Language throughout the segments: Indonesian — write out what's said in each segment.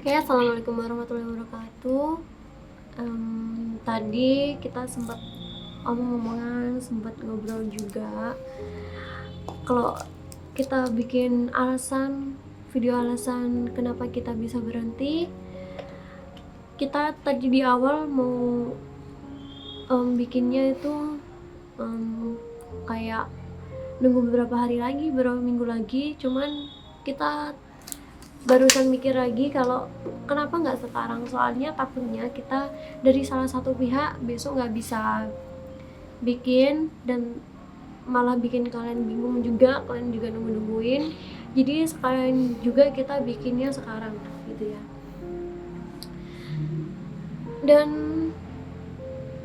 Oke, assalamualaikum warahmatullahi wabarakatuh. Tadi kita sempat omong-omongan, sempat ngobrol juga. Kalau kita bikin video alasan kenapa kita bisa berhenti, kita tadi di awal mau bikinnya itu kayak nunggu beberapa minggu lagi, cuman kita barusan mikir lagi kalau kenapa nggak sekarang, soalnya takutnya kita dari salah satu pihak besok nggak bisa bikin dan malah bikin kalian bingung juga, kalian juga nungguin. Jadi sekalian juga kita bikinnya sekarang gitu ya. Dan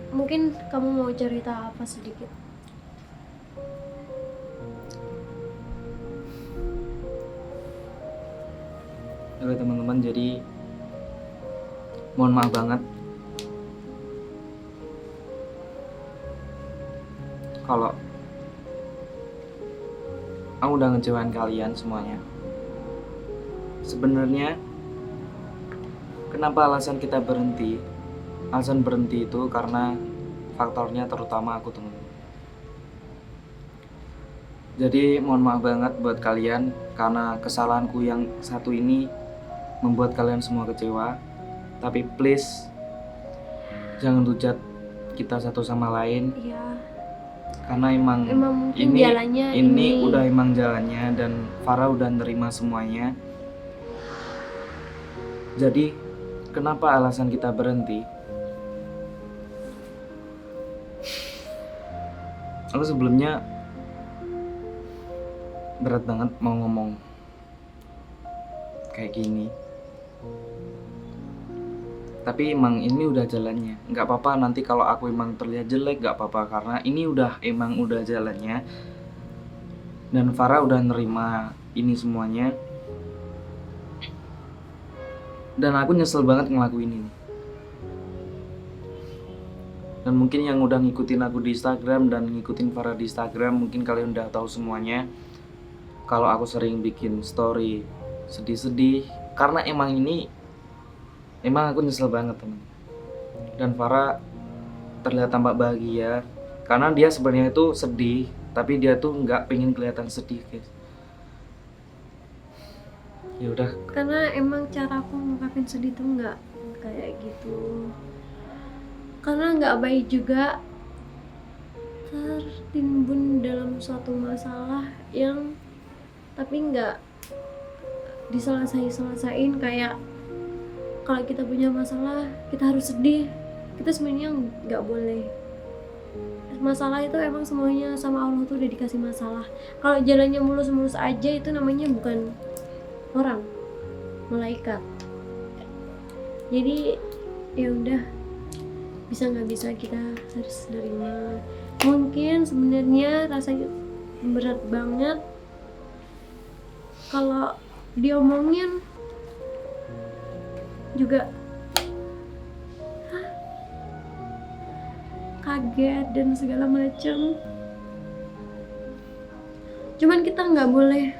mungkin kamu mau cerita apa sedikit? Oke teman-teman, jadi mohon maaf banget kalau aku udah ngecewain kalian semuanya. Sebenarnya kenapa alasan kita berhenti? Alasan berhenti itu karena faktornya terutama aku, teman. Jadi mohon maaf banget buat kalian karena kesalahanku yang satu ini membuat kalian semua kecewa. Tapi please jangan hujat kita satu sama lain. Iya. Karena emang mungkin jalannya ini udah emang jalannya dan Farah udah nerima semuanya. Jadi kenapa alasan kita berhenti? Aku sebelumnya berat banget mau ngomong kayak gini. Tapi emang ini udah jalannya. Nggak apa-apa nanti kalau aku emang terlihat jelek, nggak apa-apa karena ini emang udah jalannya. Dan Farah udah nerima ini semuanya. Dan aku nyesel banget ngelakuin ini. Dan mungkin yang udah ngikutin aku di Instagram dan ngikutin Farah di Instagram, mungkin kalian udah tahu semuanya. Kalau aku sering bikin story sedih-sedih karena emang aku nyesel banget, teman. Dan Farah terlihat tampak bahagia karena dia sebenarnya itu sedih, tapi dia tuh nggak pengen kelihatan sedih, guys. Ya udah. Karena emang cara aku ngungkapin sedih tuh nggak kayak gitu. Karena nggak baik juga tertimbun dalam suatu masalah yang tapi nggak diselesain, kayak kalau kita punya masalah kita harus sedih. Kita sebenarnya nggak boleh. Masalah itu emang semuanya sama Allah tuh udah dikasih masalah. Kalau jalannya mulus-mulus aja itu namanya bukan orang, malaikat. Jadi ya udah, bisa nggak bisa kita harus nerima. Mungkin sebenarnya rasanya berat banget kalau diomongin juga kaget dan segala macam. Cuman kita nggak boleh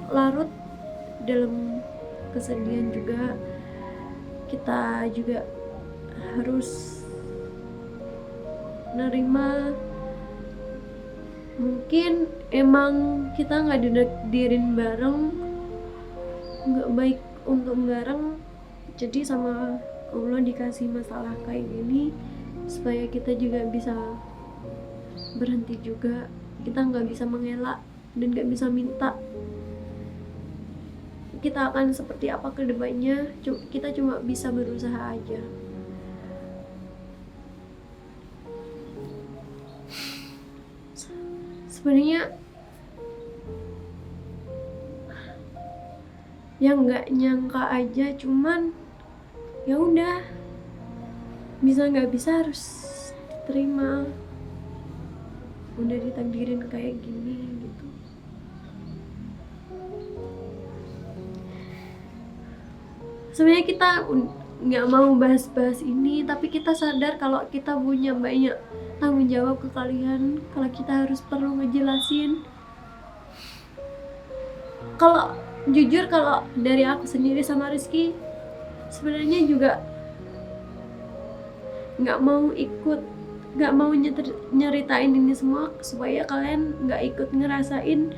larut dalam kesedihan juga. Kita juga harus nerima. Mungkin emang kita nggak didekdirin bareng, nggak baik untuk bareng. Jadi sama Allah dikasih masalah kayak gini supaya kita juga bisa berhenti juga. Kita nggak bisa mengelak dan nggak bisa minta kita akan seperti apa ke depannya. Kita cuma bisa berusaha aja. Sebenarnya yang nggak nyangka aja, cuman ya udah, bisa nggak bisa harus diterima. Udah ditakdirin kayak gini gitu. Sebenarnya kita nggak mau bahas-bahas ini, tapi kita sadar kalau kita punya banyak tanggung jawab ke kalian. Kalau kita harus perlu ngejelasin, kalau Jujur kalau dari aku sendiri sama Rizky sebenarnya juga nggak mau ikut, nggak mau nyeritain ini semua supaya kalian nggak ikut ngerasain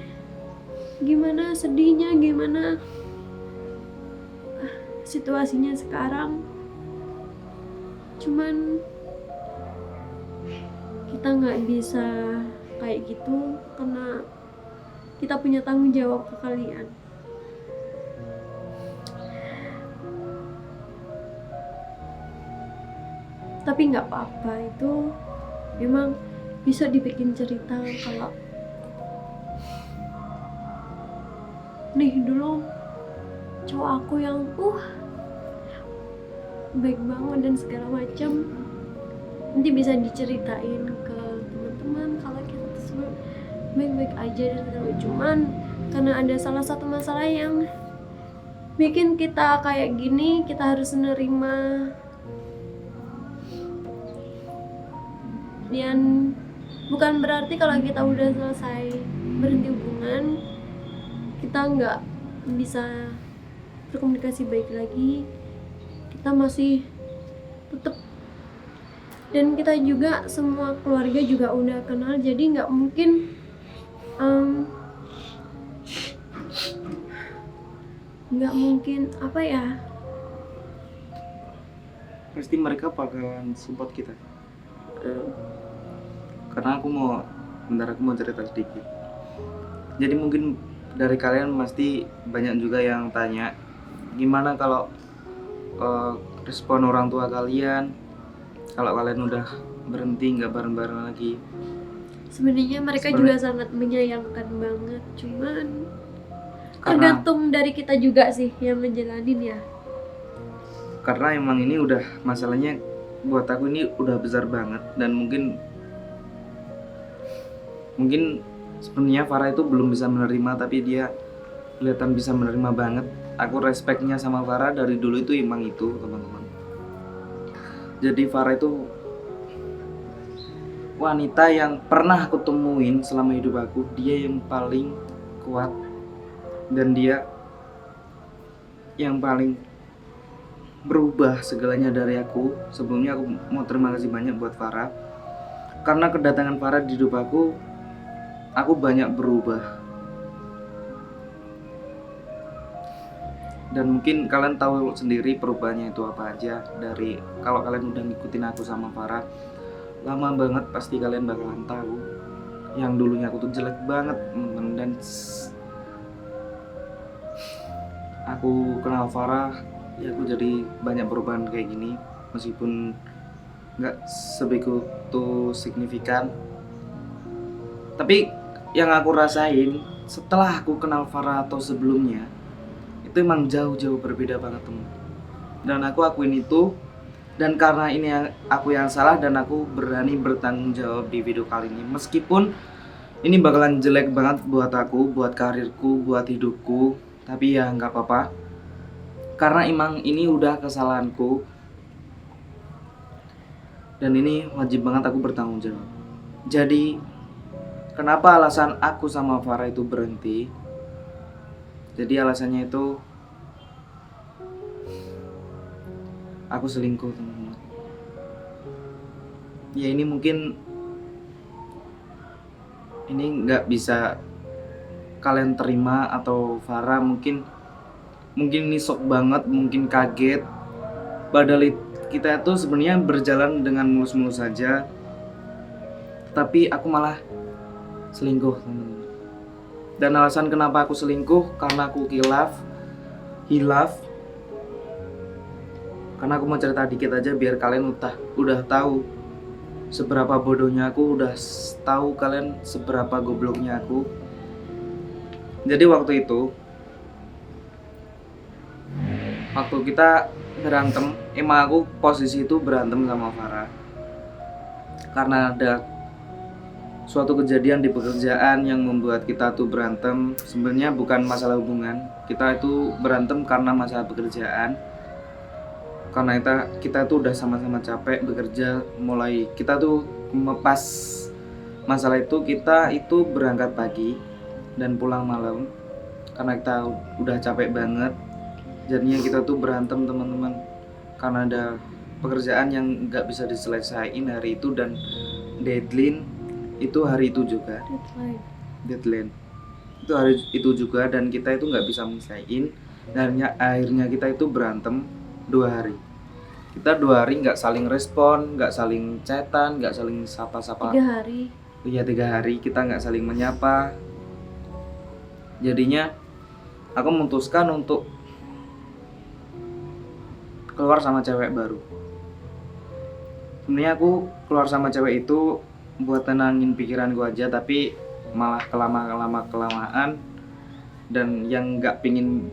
gimana sedihnya, gimana situasinya sekarang. Cuman kita nggak bisa kayak gitu karena kita punya tanggung jawab ke kalian. Tapi nggak apa-apa, itu memang bisa dibikin cerita. Kalau nih dulu cowok aku yang baik banget dan segala macam, nanti bisa diceritain ke teman-teman kalau kita tersebut baik-baik aja dan segala macam. Cuman karena ada salah satu masalah yang bikin kita kayak gini, kita harus nerima. Dan bukan berarti kalau kita udah selesai berhenti hubungan kita nggak bisa berkomunikasi baik lagi. Kita masih tetap, dan kita juga semua keluarga juga udah kenal, jadi nggak mungkin apa ya, Pasti mereka bakalan support kita. Karena aku mau cerita sedikit. Jadi mungkin dari kalian pasti banyak juga yang tanya gimana kalau respon orang tua kalian kalau kalian udah berhenti nggak bareng-bareng lagi. Sebenarnya mereka juga sangat menyayangkan banget, cuman Karena tergantung dari kita juga sih yang ngejalanin ya. karena emang ini udah masalahnya buat aku ini udah besar banget, dan mungkin sebenarnya Farah itu belum bisa menerima, tapi dia kelihatan bisa menerima banget. Aku respectnya sama Farah dari dulu itu emang itu, teman-teman. Jadi Farah itu wanita yang pernah aku temuin selama hidup aku. Dia yang paling kuat dan dia yang paling berubah segalanya dari aku. Sebelumnya aku mau terima kasih banyak buat Farah, karena kedatangan Farah di hidup aku banyak berubah. Dan mungkin kalian tahu sendiri perubahannya itu apa aja. Dari kalau kalian udah ngikutin aku sama Farah lama banget, pasti kalian bakalan tahu yang dulunya aku tuh jelek banget, dan aku kenal Farah ya aku jadi banyak perubahan kayak gini, meskipun nggak sebegitu signifikan. Tapi yang aku rasain setelah aku kenal Farah atau sebelumnya itu emang jauh-jauh berbeda banget, teman. Dan aku akuin itu, dan karena ini aku yang salah dan aku berani bertanggung jawab di video kali ini. Meskipun ini bakalan jelek banget buat aku, buat karirku, buat hidupku, tapi ya nggak apa-apa. Karena emang ini udah kesalahanku, dan ini wajib banget aku bertanggung jawab. Jadi kenapa alasan aku sama Farah itu berhenti? Jadi alasannya itu aku selingkuh, teman-teman. Ya ini mungkin ini nggak bisa kalian terima, atau Farah mungkin ini shock banget, mungkin kaget. Padahal kita itu sebenarnya berjalan dengan mulus-mulus saja, tapi aku malah selingkuh, teman-teman. Dan alasan kenapa aku selingkuh karena aku hilaf. Karena aku mau cerita dikit aja biar kalian udah tahu seberapa bodohnya aku, udah tahu kalian seberapa gobloknya aku. Jadi waktu kita berantem, emang aku posisi itu berantem sama Farah karena ada suatu kejadian di pekerjaan yang membuat kita tuh berantem. Sebenarnya bukan masalah hubungan, kita itu berantem karena masalah pekerjaan. Karena kita tuh udah sama-sama capek bekerja. Mulai kita tuh pas masalah itu, kita itu berangkat pagi dan pulang malam karena kita udah capek banget. Jadinya kita tuh berantem teman-teman, karena ada pekerjaan yang nggak bisa diselesaikan hari itu dan deadline itu hari itu juga. Deadline itu hari itu juga dan kita itu nggak bisa menyelesaikan. Dan akhirnya kita itu berantem 2 hari. Kita 2 hari nggak saling respon, nggak saling chatan, nggak saling sapa-sapa. 3 hari. Iya 3 hari kita nggak saling menyapa. Jadinya aku memutuskan untuk keluar sama cewek baru. Sebenarnya aku keluar sama cewek itu buat tenangin pikiranku aja, tapi malah kelamaan dan yang nggak pingin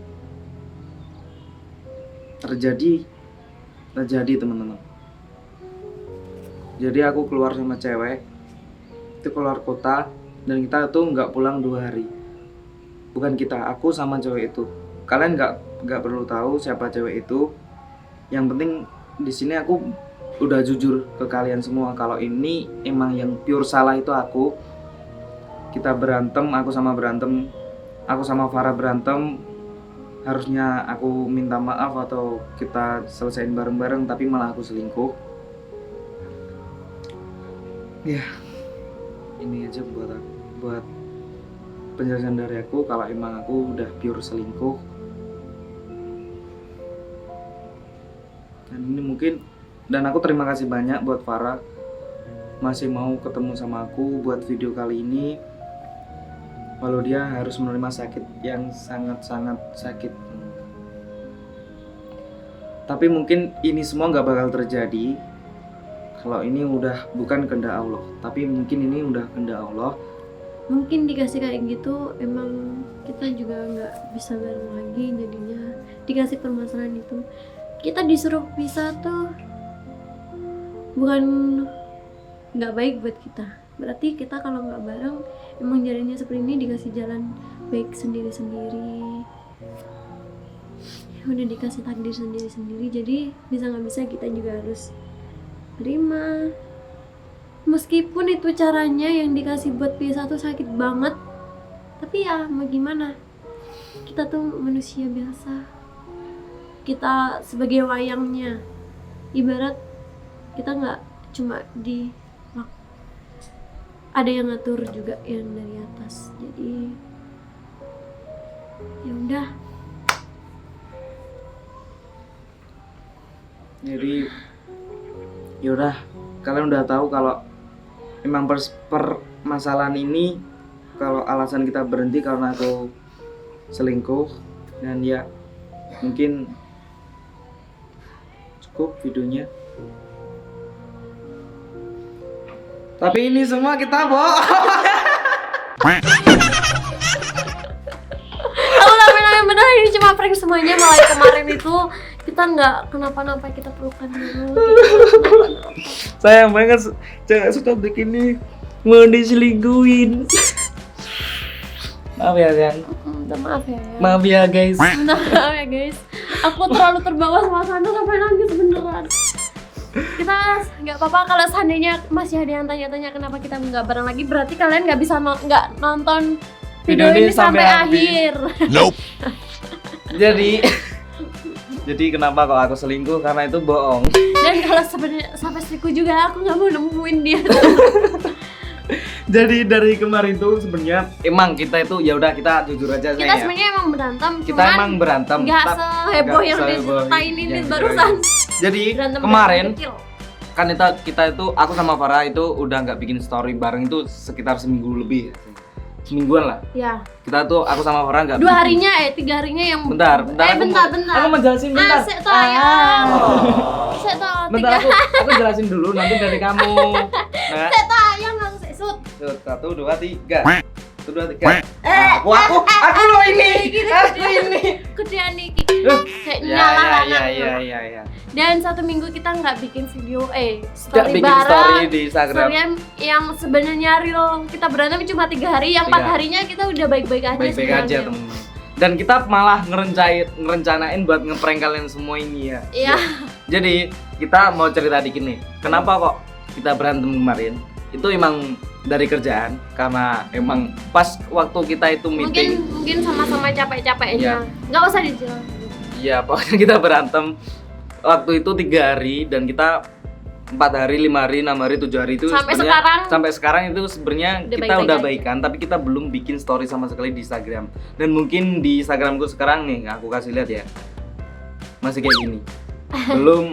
terjadi teman-teman. Jadi aku keluar sama cewek itu keluar kota dan kita tuh nggak pulang 2 hari. Bukan kita, aku sama cewek itu. Kalian nggak perlu tahu siapa cewek itu. Yang penting di sini aku udah jujur ke kalian semua kalau ini emang yang pure salah itu aku. Kita berantem, aku sama Farah berantem. Harusnya aku minta maaf atau kita selesain bareng-bareng, tapi malah aku selingkuh. Ya, ini aja buat penjelasan dari aku kalau emang aku udah pure selingkuh. Dan aku terima kasih banyak buat Farah masih mau ketemu sama aku buat video kali ini, walau dia harus menerima sakit yang sangat-sangat sakit. Tapi mungkin ini semua gak bakal terjadi kalau ini udah bukan kehendak Allah. Tapi mungkin ini udah kehendak Allah. Mungkin dikasih kayak gitu emang kita juga nggak bisa bareng lagi, jadinya dikasih permasalahan itu. Kita disuruh pisah tuh bukan nggak baik buat kita. Berarti kita kalau nggak bareng emang jalannya seperti ini, dikasih jalan baik sendiri-sendiri. Udah dikasih takdir sendiri-sendiri, jadi bisa nggak bisa kita juga harus terima. Meskipun itu caranya yang dikasih buat pisah tuh sakit banget, tapi ya mau gimana, kita tuh manusia biasa. Kita sebagai wayangnya, ibarat kita nggak cuma ada yang ngatur juga yang dari atas. Jadi ya udah. Jadi yaudah, kalian udah tahu kalau emang permasalahan ini, kalau alasan kita berhenti karena aku selingkuh. Dan ya mungkin cukup videonya. Tapi ini semua kita bohong. Aku benar ini cuma prank semuanya. Malah kemarin itu kita nggak kenapa-napa, kita pelukan dulu. Sayang banget, jangan suka begini, mau diselingkuhin. Maaf ya sayang. Maaf ya. Maaf ya guys. Maaf ya guys. Aku terlalu terbawa suasana sampai nangis beneran. Kita nggak apa-apa kalau seandainya masih ada yang tanya-tanya kenapa kita nggak bareng lagi, berarti kalian nggak bisa nggak nonton video ini sampai akhir. Nope. Jadi kenapa kok aku selingkuh? Karena itu bohong. Dan kalau sebenarnya sampai selingkuh juga aku nggak mau nemuin dia. Jadi dari kemarin tuh sebenarnya emang kita itu ya udah, kita jujur aja kita ya. Sebenarnya emang berantem. Kita emang berantem. Nggak seheboh yang diceritain ini barusan. Jadi berantem kemarin kan kita itu aku sama Farah itu udah nggak bikin story bareng itu sekitar seminggu lebih. Semingguan lah. Ya. Kita tuh aku sama Farah nggak. 2 harinya 3 harinya yang. Bentar. Bentar. Aku mau jelasin bentar. Asik tuh ayam. Bentar aku jelasin dulu nanti dari kamu. Nah. Sik tuh ayam langsung sut. 1, 2, 3. 1, 2, 3. Aku lo ini. Aku ini. Gedean iki. Kayak nyala lah. Ya. Dan 1 minggu kita nggak bikin video story bareng. Story di Instagram. Story yang sebenarnya real kita berantem cuma 3 hari, yang 4 harinya kita udah baik-baik aja. Baik-baik aja teman-teman. Dan kita malah ngerencanain buat ngeprank kalian semua ini ya. Iya. Jadi kita mau cerita dikit nih. Kenapa kok kita berantem kemarin? Itu emang dari kerjaan karena emang pas waktu kita itu meeting. Mungkin sama-sama capek-capeknya. Nggak usah dijelasin. Iya, pokoknya kita berantem waktu itu 3 hari dan kita 4 hari, 5 hari, 6 hari, 7 hari itu sampai sekarang itu sebenarnya kita udah baikan, tapi kita belum bikin story sama sekali di Instagram. Dan mungkin di Instagramku sekarang nih, aku kasih lihat ya. Masih kayak gini. Belum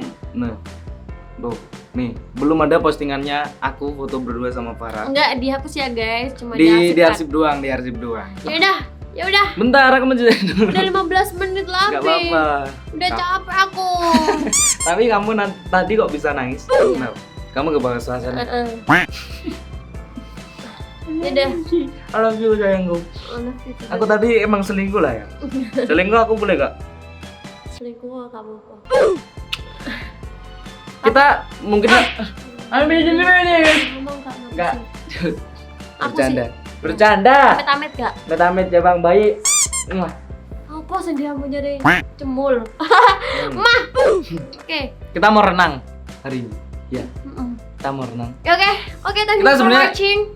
nih, belum ada postingannya aku foto berdua sama Farah. Enggak, dihapus ya guys, cuma diarsip doang. Ya udah. Bentar, aku menjelaskan dulu. Udah 15 menit lebih. Gak apa-apa. Udah capek aku. Tapi kamu tadi kok bisa nangis? Kenapa? Kamu kebawa suasana. Ya udah. I love you sayangku. Aku tadi emang selingkuh lah ya. Selingkuh aku boleh gak? Selingkuh kamu kok. Kita mungkin enggak. Bercanda. Amit-amit ya Bang, baik. Apa sih dia mau jadi cemul? Mah. Oke. Kita mau renang hari ini. Ya. Kita mau renang. Oke, thank you for watching.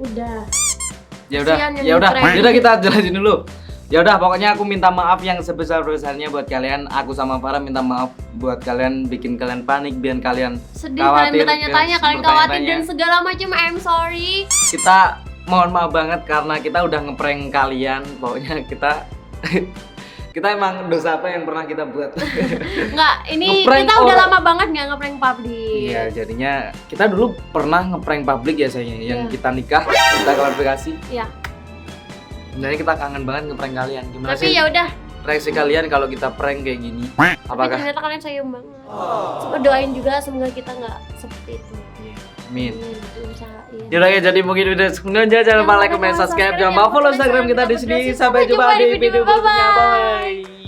Udah. Ya udah kita jelasin dulu. Ya udah, pokoknya aku minta maaf yang sebesar-besarnya buat kalian. Aku sama Farah minta maaf buat kalian, bikin kalian panik, biar kalian sedih, khawatir, kalian bertanya-tanya, kalian khawatir dan segala macam. I'm sorry. Kita mohon maaf banget karena kita udah ngeprank kalian. Pokoknya kita emang dosa apa yang pernah kita buat? Enggak, ini kita udah lama banget nggak ngeprank publik. Iya, jadinya kita dulu pernah ngeprank publik ya sayangnya. Yang kita nikah, kita klarifikasi. Iya. Jadi kita kangen banget ngeprank kalian. Gimana sih? Tapi ya udah. Reaksi kalian kalau kita prank kayak gini? Apakah? Tapi ternyata kalian sayang banget. Coba doain juga semoga kita nggak seperti itu. Amin. Yaudah ya, jadi mungkin video sebelumnya jangan lupa like, comment, subscribe, jangan lupa follow Instagram kita di sini. Sampai jumpa di video berikutnya. Bye.